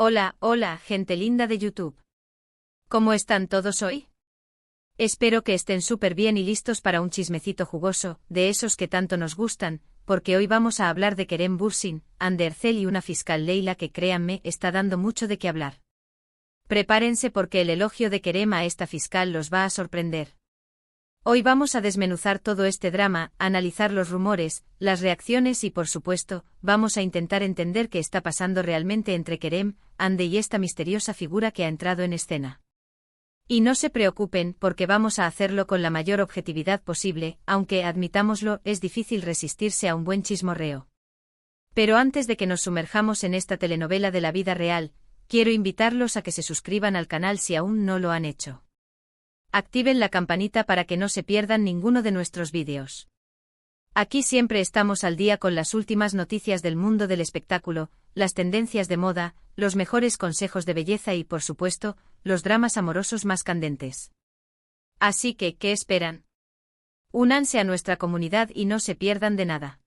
Hola, hola, gente linda de YouTube. ¿Cómo están todos hoy? Espero que estén súper bien y listos para un chismecito jugoso, de esos que tanto nos gustan, porque hoy vamos a hablar de Kerem Bürsin, Hande Erçel y una fiscal Leyla que créanme está dando mucho de qué hablar. Prepárense porque el elogio de Kerem a esta fiscal los va a sorprender. Hoy vamos a desmenuzar todo este drama, analizar los rumores, las reacciones y por supuesto, vamos a intentar entender qué está pasando realmente entre Kerem, Hande y esta misteriosa figura que ha entrado en escena. Y no se preocupen porque vamos a hacerlo con la mayor objetividad posible, aunque, admitámoslo, es difícil resistirse a un buen chismorreo. Pero antes de que nos sumerjamos en esta telenovela de la vida real, quiero invitarlos a que se suscriban al canal si aún no lo han hecho. Activen la campanita para que no se pierdan ninguno de nuestros vídeos. Aquí siempre estamos al día con las últimas noticias del mundo del espectáculo, las tendencias de moda, los mejores consejos de belleza y, por supuesto, los dramas amorosos más candentes. Así que, ¿qué esperan? Únanse a nuestra comunidad y no se pierdan de nada.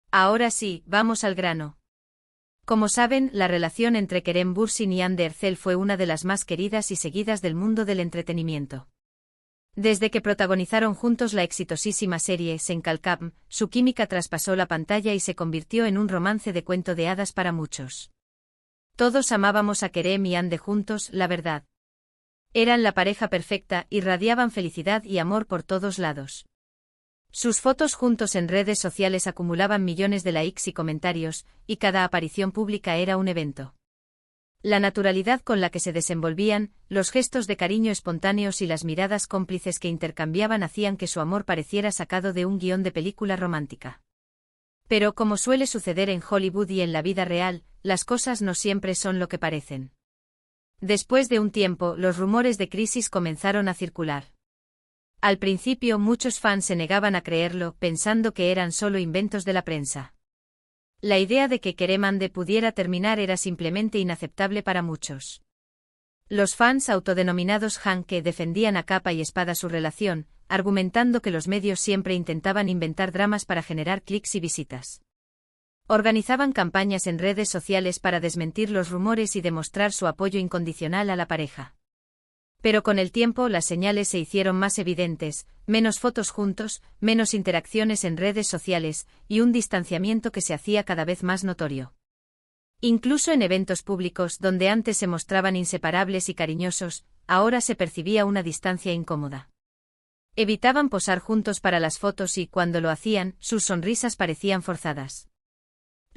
Ahora sí, vamos al grano. Como saben, la relación entre Kerem Bürsin y Hande Erçel fue una de las más queridas y seguidas del mundo del entretenimiento. Desde que protagonizaron juntos la exitosísima serie Sen Kalkam, su química traspasó la pantalla y se convirtió en un romance de cuento de hadas para muchos. Todos amábamos a Kerem y Hande juntos, la verdad. Eran la pareja perfecta, irradiaban felicidad y amor por todos lados. Sus fotos juntos en redes sociales acumulaban millones de likes y comentarios, y cada aparición pública era un evento. La naturalidad con la que se desenvolvían, los gestos de cariño espontáneos y las miradas cómplices que intercambiaban hacían que su amor pareciera sacado de un guión de película romántica. Pero como suele suceder en Hollywood y en la vida real, las cosas no siempre son lo que parecen. Después de un tiempo, los rumores de crisis comenzaron a circular. Al principio muchos fans se negaban a creerlo, pensando que eran solo inventos de la prensa. La idea de que Kerem Hande pudiera terminar era simplemente inaceptable para muchos. Los fans autodenominados Hanke defendían a capa y espada su relación, argumentando que los medios siempre intentaban inventar dramas para generar clics y visitas. Organizaban campañas en redes sociales para desmentir los rumores y demostrar su apoyo incondicional a la pareja. Pero con el tiempo las señales se hicieron más evidentes, menos fotos juntos, menos interacciones en redes sociales, y un distanciamiento que se hacía cada vez más notorio. Incluso en eventos públicos donde antes se mostraban inseparables y cariñosos, ahora se percibía una distancia incómoda. Evitaban posar juntos para las fotos y, cuando lo hacían, sus sonrisas parecían forzadas.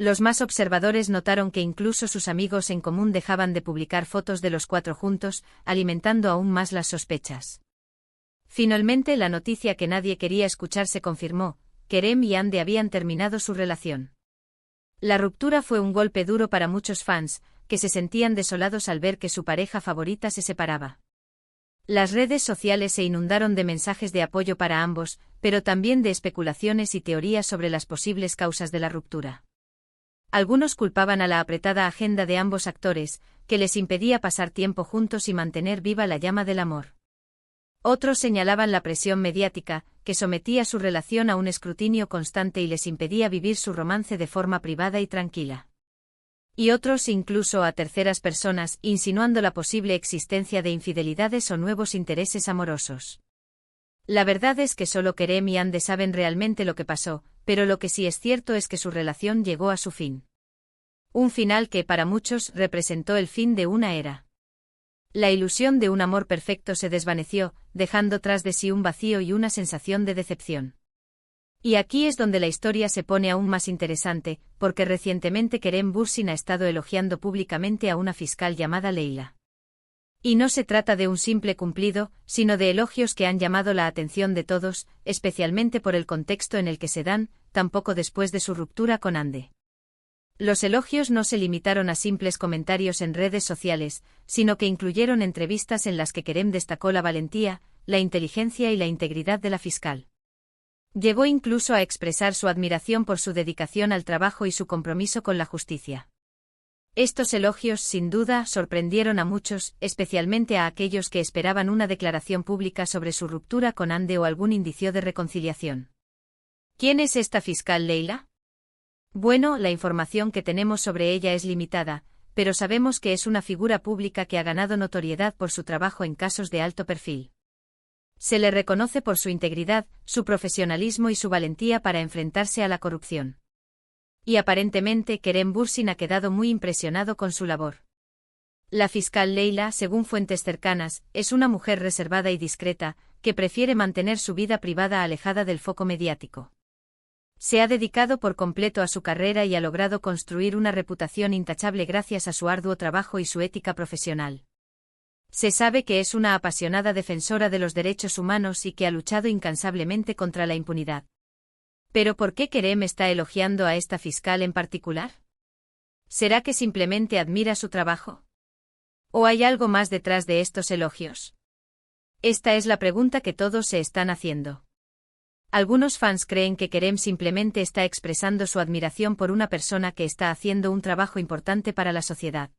Los más observadores notaron que incluso sus amigos en común dejaban de publicar fotos de los cuatro juntos, alimentando aún más las sospechas. Finalmente la noticia que nadie quería escuchar se confirmó: Kerem y Hande habían terminado su relación. La ruptura fue un golpe duro para muchos fans, que se sentían desolados al ver que su pareja favorita se separaba. Las redes sociales se inundaron de mensajes de apoyo para ambos, pero también de especulaciones y teorías sobre las posibles causas de la ruptura. Algunos culpaban a la apretada agenda de ambos actores, que les impedía pasar tiempo juntos y mantener viva la llama del amor. Otros señalaban la presión mediática, que sometía su relación a un escrutinio constante y les impedía vivir su romance de forma privada y tranquila. Y otros incluso a terceras personas, insinuando la posible existencia de infidelidades o nuevos intereses amorosos. La verdad es que solo Kerem y Hande saben realmente lo que pasó, pero lo que sí es cierto es que su relación llegó a su fin. Un final que, para muchos, representó el fin de una era. La ilusión de un amor perfecto se desvaneció, dejando tras de sí un vacío y una sensación de decepción. Y aquí es donde la historia se pone aún más interesante, porque recientemente Kerem Bürsin ha estado elogiando públicamente a una fiscal llamada Leyla. Y no se trata de un simple cumplido, sino de elogios que han llamado la atención de todos, especialmente por el contexto en el que se dan, tan poco después de su ruptura con Hande. Los elogios no se limitaron a simples comentarios en redes sociales, sino que incluyeron entrevistas en las que Kerem destacó la valentía, la inteligencia y la integridad de la fiscal. Llegó incluso a expresar su admiración por su dedicación al trabajo y su compromiso con la justicia. Estos elogios, sin duda, sorprendieron a muchos, especialmente a aquellos que esperaban una declaración pública sobre su ruptura con Hande o algún indicio de reconciliación. ¿Quién es esta fiscal Leyla? Bueno, la información que tenemos sobre ella es limitada, pero sabemos que es una figura pública que ha ganado notoriedad por su trabajo en casos de alto perfil. Se le reconoce por su integridad, su profesionalismo y su valentía para enfrentarse a la corrupción. Y aparentemente Kerem Bürsin ha quedado muy impresionado con su labor. La fiscal Leyla, según fuentes cercanas, es una mujer reservada y discreta, que prefiere mantener su vida privada alejada del foco mediático. Se ha dedicado por completo a su carrera y ha logrado construir una reputación intachable gracias a su arduo trabajo y su ética profesional. Se sabe que es una apasionada defensora de los derechos humanos y que ha luchado incansablemente contra la impunidad. ¿Pero por qué Kerem está elogiando a esta fiscal en particular? ¿Será que simplemente admira su trabajo? ¿O hay algo más detrás de estos elogios? Esta es la pregunta que todos se están haciendo. Algunos fans creen que Kerem simplemente está expresando su admiración por una persona que está haciendo un trabajo importante para la sociedad.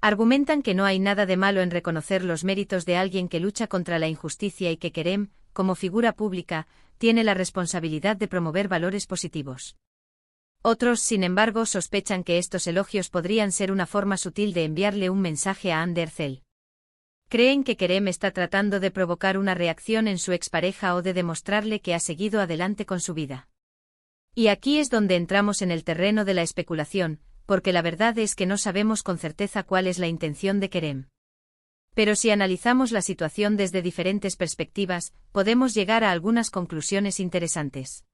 Argumentan que no hay nada de malo en reconocer los méritos de alguien que lucha contra la injusticia y que Kerem, como figura pública, tiene la responsabilidad de promover valores positivos. Otros, sin embargo, sospechan que estos elogios podrían ser una forma sutil de enviarle un mensaje a Hande Erçel. Creen que Kerem está tratando de provocar una reacción en su expareja o de demostrarle que ha seguido adelante con su vida. Y aquí es donde entramos en el terreno de la especulación, porque la verdad es que no sabemos con certeza cuál es la intención de Kerem. Pero si analizamos la situación desde diferentes perspectivas, podemos llegar a algunas conclusiones interesantes.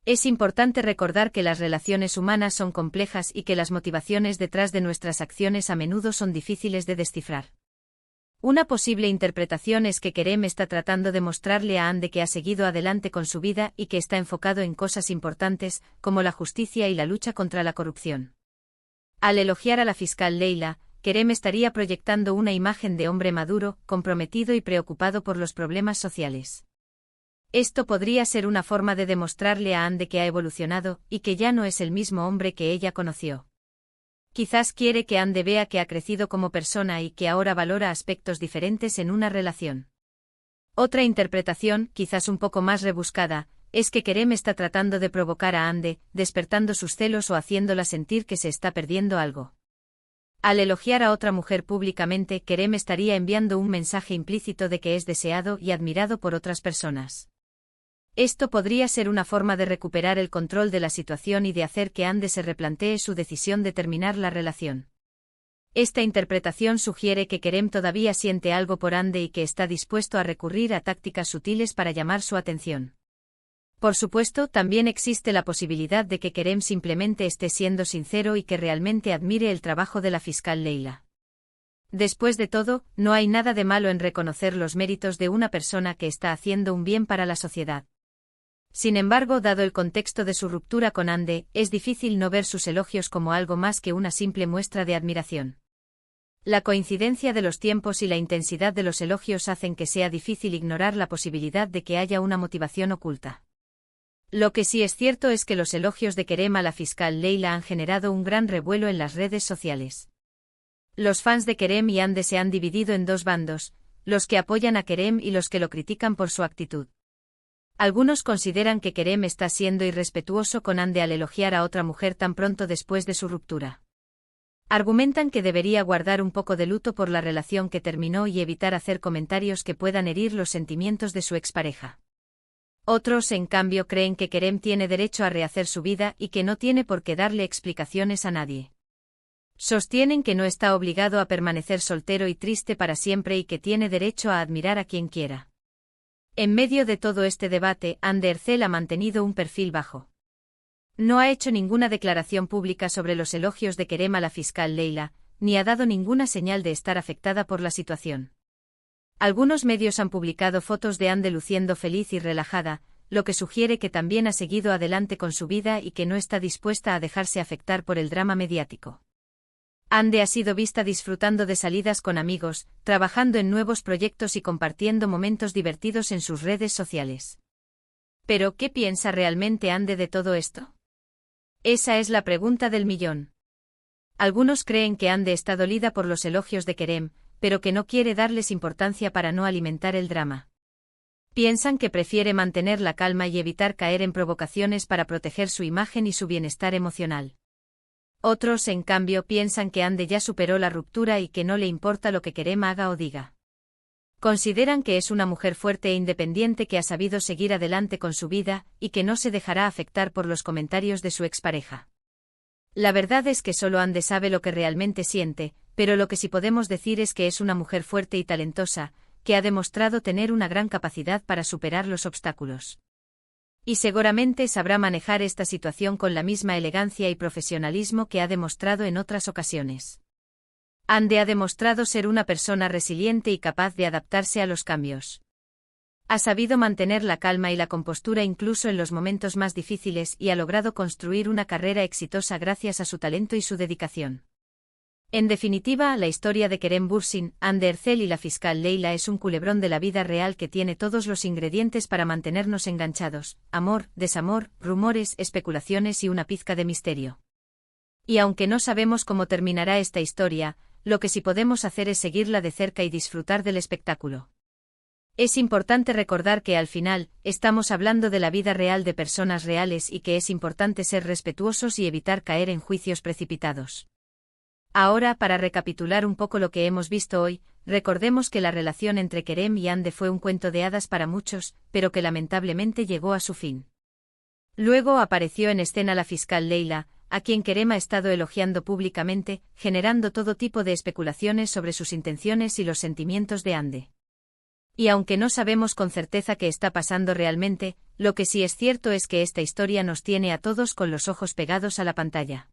Es importante recordar que las relaciones humanas son complejas y que las motivaciones detrás de nuestras acciones a menudo son difíciles de descifrar. Una posible interpretación es que Kerem está tratando de mostrarle a Hande que ha seguido adelante con su vida y que está enfocado en cosas importantes, como la justicia y la lucha contra la corrupción. Al elogiar a la fiscal Leyla, Kerem estaría proyectando una imagen de hombre maduro, comprometido y preocupado por los problemas sociales. Esto podría ser una forma de demostrarle a Hande que ha evolucionado y que ya no es el mismo hombre que ella conoció. Quizás quiere que Hande vea que ha crecido como persona y que ahora valora aspectos diferentes en una relación. Otra interpretación, quizás un poco más rebuscada, es que Kerem está tratando de provocar a Hande, despertando sus celos o haciéndola sentir que se está perdiendo algo. Al elogiar a otra mujer públicamente, Kerem estaría enviando un mensaje implícito de que es deseado y admirado por otras personas. Esto podría ser una forma de recuperar el control de la situación y de hacer que Hande se replantee su decisión de terminar la relación. Esta interpretación sugiere que Kerem todavía siente algo por Hande y que está dispuesto a recurrir a tácticas sutiles para llamar su atención. Por supuesto, también existe la posibilidad de que Kerem simplemente esté siendo sincero y que realmente admire el trabajo de la fiscal Leyla. Después de todo, no hay nada de malo en reconocer los méritos de una persona que está haciendo un bien para la sociedad. Sin embargo, dado el contexto de su ruptura con Hande, es difícil no ver sus elogios como algo más que una simple muestra de admiración. La coincidencia de los tiempos y la intensidad de los elogios hacen que sea difícil ignorar la posibilidad de que haya una motivación oculta. Lo que sí es cierto es que los elogios de Kerem a la fiscal Leyla han generado un gran revuelo en las redes sociales. Los fans de Kerem y Hande se han dividido en dos bandos, los que apoyan a Kerem y los que lo critican por su actitud. Algunos consideran que Kerem está siendo irrespetuoso con Hande al elogiar a otra mujer tan pronto después de su ruptura. Argumentan que debería guardar un poco de luto por la relación que terminó y evitar hacer comentarios que puedan herir los sentimientos de su expareja. Otros, en cambio, creen que Kerem tiene derecho a rehacer su vida y que no tiene por qué darle explicaciones a nadie. Sostienen que no está obligado a permanecer soltero y triste para siempre y que tiene derecho a admirar a quien quiera. En medio de todo este debate, Hande Erçel ha mantenido un perfil bajo. No ha hecho ninguna declaración pública sobre los elogios de Kerem a la fiscal Leyla, ni ha dado ninguna señal de estar afectada por la situación. Algunos medios han publicado fotos de Hande luciendo feliz y relajada, lo que sugiere que también ha seguido adelante con su vida y que no está dispuesta a dejarse afectar por el drama mediático. Hande ha sido vista disfrutando de salidas con amigos, trabajando en nuevos proyectos y compartiendo momentos divertidos en sus redes sociales. ¿Pero qué piensa realmente Hande de todo esto? Esa es la pregunta del millón. Algunos creen que Hande está dolida por los elogios de Kerem, pero que no quiere darles importancia para no alimentar el drama. Piensan que prefiere mantener la calma y evitar caer en provocaciones para proteger su imagen y su bienestar emocional. Otros, en cambio, piensan que Ande ya superó la ruptura y que no le importa lo que Kerem haga o diga. Consideran que es una mujer fuerte e independiente que ha sabido seguir adelante con su vida y que no se dejará afectar por los comentarios de su expareja. La verdad es que solo Ande sabe lo que realmente siente, pero lo que sí podemos decir es que es una mujer fuerte y talentosa, que ha demostrado tener una gran capacidad para superar los obstáculos. Y seguramente sabrá manejar esta situación con la misma elegancia y profesionalismo que ha demostrado en otras ocasiones. Ande ha demostrado ser una persona resiliente y capaz de adaptarse a los cambios. Ha sabido mantener la calma y la compostura incluso en los momentos más difíciles y ha logrado construir una carrera exitosa gracias a su talento y su dedicación. En definitiva, la historia de Kerem Bürsin, Ande Erçel y la fiscal Leyla es un culebrón de la vida real que tiene todos los ingredientes para mantenernos enganchados: amor, desamor, rumores, especulaciones y una pizca de misterio. Y aunque no sabemos cómo terminará esta historia, lo que sí podemos hacer es seguirla de cerca y disfrutar del espectáculo. Es importante recordar que al final, estamos hablando de la vida real de personas reales y que es importante ser respetuosos y evitar caer en juicios precipitados. Ahora, para recapitular un poco lo que hemos visto hoy, recordemos que la relación entre Kerem y Ande fue un cuento de hadas para muchos, pero que lamentablemente llegó a su fin. Luego apareció en escena la fiscal Leyla, a quien Kerem ha estado elogiando públicamente, generando todo tipo de especulaciones sobre sus intenciones y los sentimientos de Ande. Y aunque no sabemos con certeza qué está pasando realmente, lo que sí es cierto es que esta historia nos tiene a todos con los ojos pegados a la pantalla.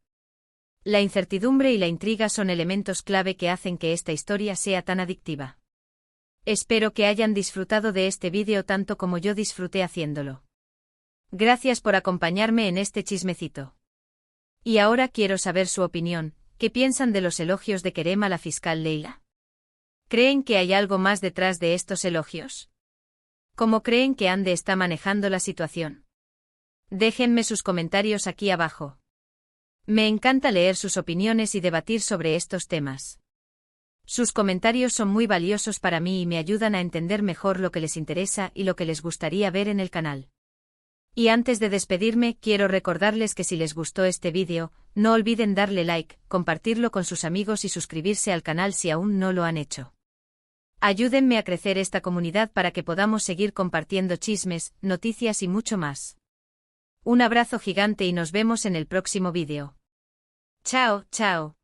La incertidumbre y la intriga son elementos clave que hacen que esta historia sea tan adictiva. Espero que hayan disfrutado de este vídeo tanto como yo disfruté haciéndolo. Gracias por acompañarme en este chismecito. Y ahora quiero saber su opinión. ¿Qué piensan de los elogios de Kerem a la fiscal Leyla? ¿Creen que hay algo más detrás de estos elogios? ¿Cómo creen que Ande está manejando la situación? Déjenme sus comentarios aquí abajo. Me encanta leer sus opiniones y debatir sobre estos temas. Sus comentarios son muy valiosos para mí y me ayudan a entender mejor lo que les interesa y lo que les gustaría ver en el canal. Y antes de despedirme, quiero recordarles que si les gustó este vídeo, no olviden darle like, compartirlo con sus amigos y suscribirse al canal si aún no lo han hecho. Ayúdenme a crecer esta comunidad para que podamos seguir compartiendo chismes, noticias y mucho más. Un abrazo gigante y nos vemos en el próximo vídeo. Chao, chao.